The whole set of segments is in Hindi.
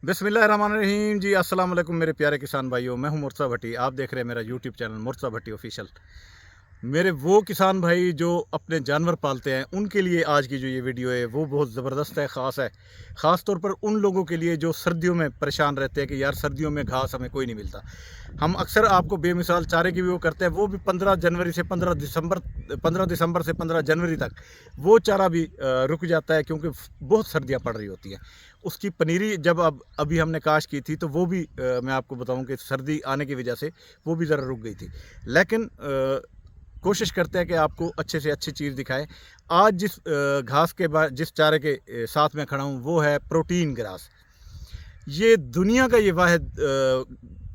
बिस्मिल्लाहिर्रहमानिर्रहीम जी। अस्सलाम वालेकुम मेरे प्यारे किसान भाइयों, मैं हूं मुर्तज़ा भट्टी। आप देख रहे हैं मेरा यूट्यूब चैनल मुर्तज़ा भट्टी ऑफिशियल। मेरे वो किसान भाई जो अपने जानवर पालते हैं उनके लिए आज की जो ये वीडियो है वो बहुत ज़बरदस्त है, ख़ास है। ख़ास तौर पर उन लोगों के लिए जो सर्दियों में परेशान रहते हैं कि यार सर्दियों में घास हमें कोई नहीं मिलता। हम अक्सर आपको बेमिसाल चारे की भी वो करते हैं, वो भी 15 जनवरी से 15 दिसंबर से 15 जनवरी तक वो चारा भी रुक जाता है, क्योंकि बहुत सर्दियाँ पड़ रही होती हैं। उसकी पनीरी जब अब अभी हमने काश की थी तो वो भी मैं आपको बताऊं कि सर्दी आने की वजह से वो भी ज़रा रुक गई थी। लेकिन कोशिश करते हैं कि आपको अच्छे से अच्छी चीज़ दिखाएं। आज जिस घास के बाद जिस चारे के साथ में खड़ा हूँ वो है प्रोटीन ग्रास। ये दुनिया का ये वाहिद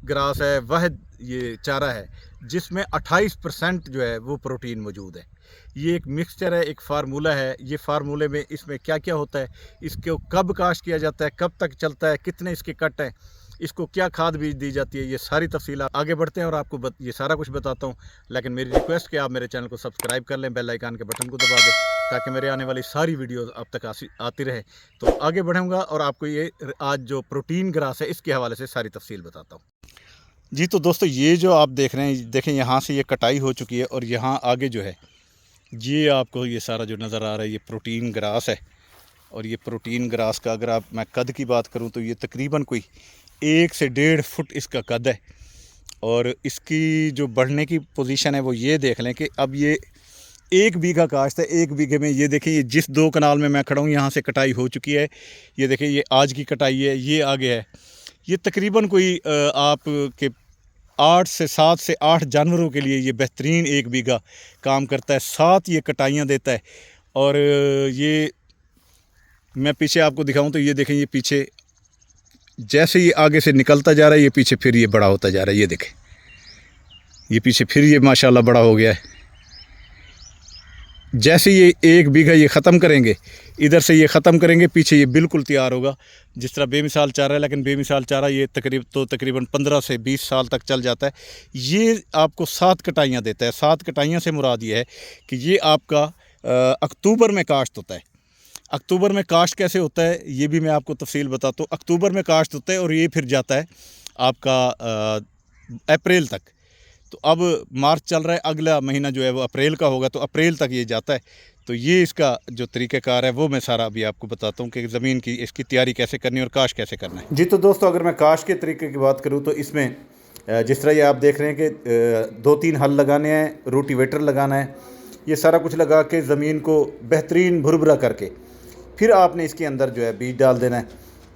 ग्रास है, वाहिद ये चारा है जिसमें 28% जो है वो प्रोटीन मौजूद है। ये एक मिक्सचर है, एक फार्मूला है। ये फार्मूले में इसमें क्या क्या होता है, इसको कब काश्त किया जाता है, कब तक चलता है, कितने इसके कट हैं, इसको क्या खाद बीज दी जाती है, ये सारी तफसील आगे बढ़ते हैं और आपको ये सारा कुछ बताता हूँ। लेकिन मेरी रिक्वेस्ट कि आप मेरे चैनल को सब्सक्राइब कर लें, बेल आइकन के बटन को दबा दें ताकि मेरे आने वाली सारी वीडियो अब तक आती रहे। तो आगे बढ़ूँगा और आपको ये आज जो प्रोटीन ग्रास है इसके हवाले से सारी तफसील बताता हूँ। जी तो दोस्तों, ये जो आप देख रहे हैं, देखें यहाँ से ये कटाई हो चुकी है और यहाँ आगे जो है ये आपको ये सारा जो नज़र आ रहा है ये प्रोटीन ग्रास है। और ये प्रोटीन ग्रास का अगर मैं कद की बात करूं तो ये तकरीबन कोई 1 से 1.5 फुट इसका कद है। और इसकी जो बढ़ने की पोजीशन है वो ये देख लें कि अब ये 1 बीघा काश्त है। 1 बीघे में ये देखिए, ये जिस 2 कनाल में मैं खड़ा हूँ यहाँ से कटाई हो चुकी है। ये देखिए, ये आज की कटाई है, ये आगे है। ये तकरीबन कोई आपके 7 से 8 जानवरों के लिए ये बेहतरीन 1 बीघा काम करता है। 7 ये कटाइयाँ देता है। और ये मैं पीछे आपको दिखाऊं तो ये देखें, ये पीछे जैसे ये आगे से निकलता जा रहा है, ये पीछे फिर ये बड़ा होता जा रहा है। ये देखें, ये पीछे फिर ये माशाल्लाह बड़ा हो गया है। जैसे ये 1 बीघा ये ख़त्म करेंगे, इधर से ये ख़त्म करेंगे, पीछे ये बिल्कुल तैयार होगा। जिस तरह बेमिसाल चारा है, लेकिन बेमिसाल चारा ये तकरीबन 15 से 20 साल तक चल जाता है। ये आपको 7 कटाइयाँ देता है। 7 कटाइयाँ से मुराद ये है कि ये आपका अक्टूबर में काश्त होता है। अक्टूबर में काश्त कैसे होता है ये भी मैं आपको तफसील बताता हूँ। अक्टूबर में काश्त होता है और ये फिर जाता है आपका अप्रैल तक। तो अब मार्च चल रहा है, अगला महीना जो है वो अप्रैल का होगा, तो अप्रैल तक ये जाता है। तो ये इसका जो तरीक़ाकार है वो मैं सारा अभी आपको बताता हूँ कि ज़मीन की इसकी तैयारी कैसे करनी है और काश कैसे करना है। जी तो दोस्तों, अगर मैं काश के तरीके की बात करूँ तो इसमें जिस तरह ये आप देख रहे हैं कि 2-3 हल लगाने हैं, रोटीवेटर लगाना है, ये सारा कुछ लगा के ज़मीन को बेहतरीन भुरभुरा करके फिर आपने इसके अंदर जो है बीज डाल देना है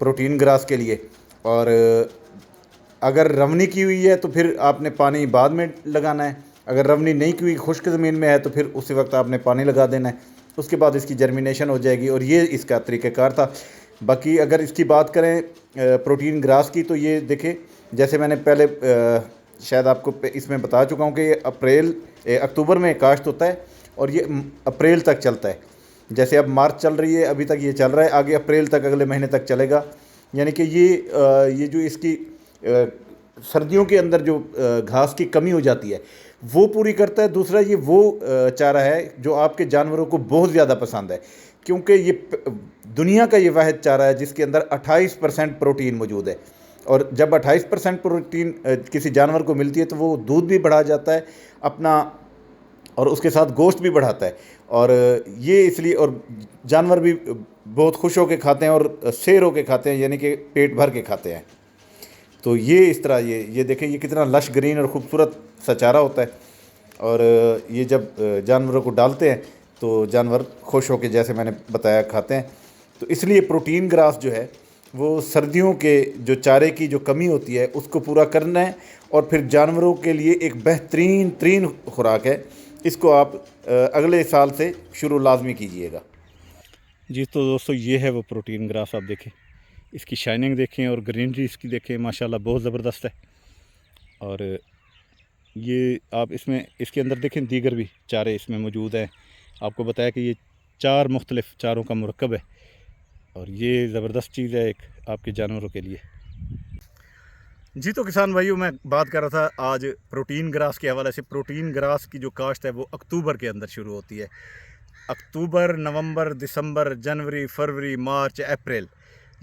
प्रोटीन ग्रास के लिए। और अगर रवनी की हुई है तो फिर आपने पानी बाद में लगाना है। अगर रवनी नहीं की हुई, खुश्क ज़मीन में है, तो फिर उसी वक्त आपने पानी लगा देना है। उसके बाद इसकी जर्मिनेशन हो जाएगी और ये इसका तरीक़ाकार था। बाकी अगर इसकी बात करें प्रोटीन ग्रास की, तो ये देखें, जैसे मैंने पहले शायद आपको इसमें बता चुका हूँ कि ये अक्टूबर में काश्त होता है और ये अप्रैल तक चलता है। जैसे अब मार्च चल रही है, अभी तक ये चल रहा है, आगे अप्रैल तक, अगले महीने तक चलेगा। यानी कि ये जो इसकी सर्दियों के अंदर जो घास की कमी हो जाती है वो पूरी करता है। दूसरा, ये वो चारा है जो आपके जानवरों को बहुत ज़्यादा पसंद है, क्योंकि ये दुनिया का ये वाहिद चारा है जिसके अंदर 28% प्रोटीन मौजूद है। और जब 28% प्रोटीन किसी जानवर को मिलती है तो वो दूध भी बढ़ा जाता है अपना, और उसके साथ गोश्त भी बढ़ाता है। और ये इसलिए, और जानवर भी बहुत खुश होकर खाते हैं और शेर होकर खाते हैं, यानी कि पेट भर के खाते हैं। तो ये इस तरह ये देखें, ये कितना लश ग्रीन और ख़ूबसूरत सा चारा होता है। और ये जब जानवरों को डालते हैं तो जानवर खुश होकर, जैसे मैंने बताया, खाते हैं। तो इसलिए प्रोटीन ग्रास जो है वो सर्दियों के जो चारे की जो कमी होती है उसको पूरा करना है और फिर जानवरों के लिए एक बेहतरीन खुराक है। इसको आप अगले साल से शुरू लाजमी कीजिएगा। जी तो दोस्तों, ये है वो प्रोटीन ग्रास। आप देखें, इसकी शाइनिंग देखें और ग्रीनरी इसकी देखें, माशाल्लाह बहुत ज़बरदस्त है। और ये आप इसके अंदर देखें, दीगर भी चारे इसमें मौजूद हैं। आपको बताया कि ये 4 मुख्तलिफ़ चारों का मुरक्कब है और ये ज़बरदस्त चीज़ है एक आपके जानवरों के लिए। जी तो किसान भाइयों, मैं बात कर रहा था आज प्रोटीन ग्रास के हवाले से। प्रोटीन ग्रास की जो काश्त है वो अक्टूबर के अंदर शुरू होती है। अक्टूबर, नवंबर, दिसंबर, जनवरी, फरवरी, मार्च, अप्रैल,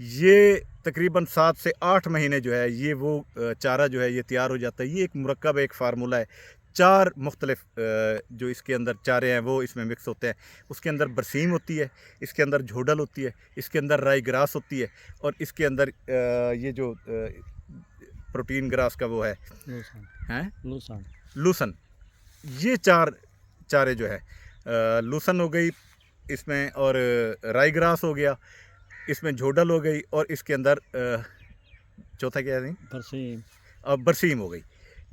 ये तकरीबन 7 से 8 महीने जो है ये वो चारा जो है ये तैयार हो जाता है। ये एक मुरक्कब एक फार्मूला है। 4 मुख्तलिफ जो इसके अंदर चारे हैं वो इसमें मिक्स होते हैं। उसके अंदर बरसीम होती है, इसके अंदर झोडल होती है, इसके अंदर राई ग्रास होती है और इसके अंदर ये जो प्रोटीन ग्रास का वो है लूसन। ये 4 चारे जो है लूसन हो गई इसमें, और राई ग्रास हो गया, इसमें झोडल हो गई, और इसके अंदर चौथा क्या है बरसीम, बरसीम हो गई।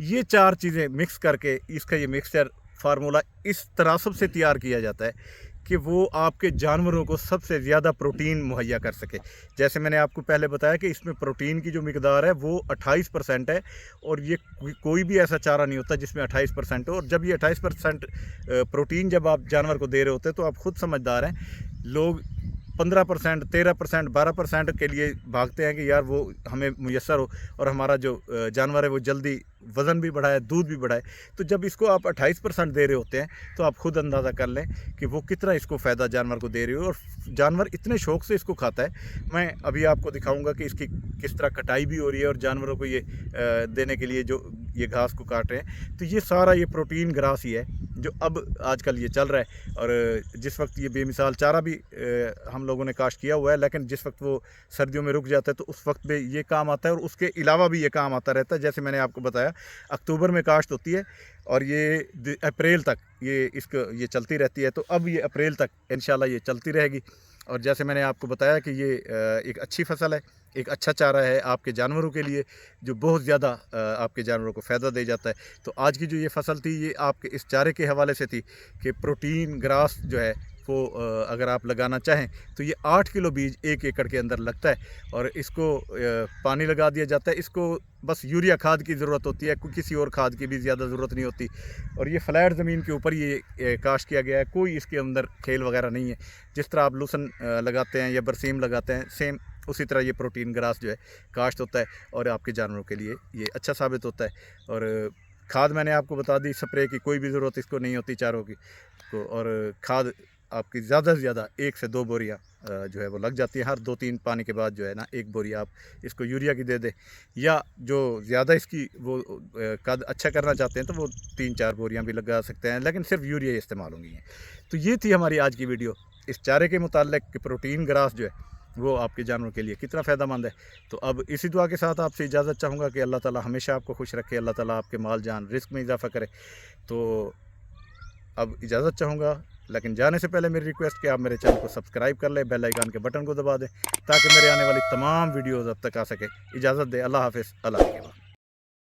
ये 4 चीज़ें मिक्स करके इसका ये मिक्सचर फार्मूला इस तनासब से तैयार किया जाता है कि वो आपके जानवरों को सबसे ज़्यादा प्रोटीन मुहैया कर सके। जैसे मैंने आपको पहले बताया कि इसमें प्रोटीन की जो मिकदार है वो 28% है, और ये कोई भी ऐसा चारा नहीं होता जिसमें 28% हो। और जब ये 28% प्रोटीन जब आप जानवर को दे रहे होते हैं तो आप खुद समझदार हैं। लोग 15%, 13%, 12% के लिए भागते हैं कि यार वो हमें मुयस्सर हो और हमारा जो जानवर है वो जल्दी वज़न भी बढ़ाए, दूध भी बढ़ाए। तो जब इसको आप 28% दे रहे होते हैं तो आप खुद अंदाज़ा कर लें कि वो कितना इसको फ़ायदा जानवर को दे रहे हो, और जानवर इतने शौक़ से इसको खाता है। मैं अभी आपको दिखाऊंगा कि इसकी किस तरह कटाई भी हो रही है और जानवरों को ये देने के लिए जो ये घास को काट रहे हैं। तो ये सारा ये प्रोटीन ग्रास ही है जो अब आजकल ये चल रहा है। और जिस वक्त ये बेमिसाल चारा भी हम लोगों ने काश्त किया हुआ है, लेकिन जिस वक्त वो सर्दियों में रुक जाता है तो उस वक्त भी ये काम आता है, और उसके अलावा भी ये काम आता रहता है। जैसे मैंने आपको बताया अक्टूबर में काश्त होती है और ये अप्रैल तक ये चलती रहती है। तो अब ये अप्रैल तक इंशाल्लाह ये चलती रहेगी। और जैसे मैंने आपको बताया कि ये एक अच्छी फसल है, एक अच्छा चारा है आपके जानवरों के लिए, जो बहुत ज़्यादा आपके जानवरों को फ़ायदा दे जाता है। तो आज की जो ये फसल थी ये आपके इस चारे के हवाले से थी कि प्रोटीन ग्रास जो है वो अगर आप लगाना चाहें तो ये 8 किलो बीज 1 एकड़ के अंदर लगता है, और इसको पानी लगा दिया जाता है। इसको बस यूरिया खाद की ज़रूरत होती है, किसी और खाद की भी ज़्यादा ज़रूरत नहीं होती। और ये फ्लैट ज़मीन के ऊपर ये काश्त किया गया है, कोई इसके अंदर खेल वगैरह नहीं है। जिस तरह आप लूसन लगाते हैं या बरसीम लगाते हैं, सेम उसी तरह ये प्रोटीन ग्रास जो है काश्त होता है और आपके जानवरों के लिए ये अच्छा साबित होता है। और खाद मैंने आपको बता दी, स्प्रे की कोई भी ज़रूरत इसको नहीं होती चारों की तो। और खाद आपकी ज़्यादा से ज़्यादा 1 से 2 बोरियाँ जो है वो लग जाती है। हर 2-3 पानी के बाद जो है ना 1 बोरी आप इसको यूरिया की दे दें, या जो ज़्यादा इसकी वो कद अच्छा करना चाहते हैं तो वो 3-4 बोरियाँ भी लगा सकते हैं, लेकिन सिर्फ यूरिया इस्तेमाल होंगी। तो ये थी हमारी आज की वीडियो इस चारे के मुताल्लिक कि प्रोटीन ग्रास जो है वो आपके जानवरों के लिए कितना फ़ायदेमंद है। तो अब इसी दुआ के साथ आपसे इजाज़त चाहूँगा कि अल्लाह ताला हमेशा आपको खुश रखे, अल्लाह ताला आपके माल जान रिस्क में इजाफ़ा करे। तो अब इजाज़त चाहूँगा, लेकिन जाने से पहले मेरी रिक्वेस्ट कि आप मेरे चैनल को सब्सक्राइब कर लें, बेल आइकन के बटन को दबा दें ताकि मेरे आने वाली तमाम वीडियोज़ अब तक आ सके। इजाज़त दें, अल्लाह हाफ़िज़, अल्लाह के बाद।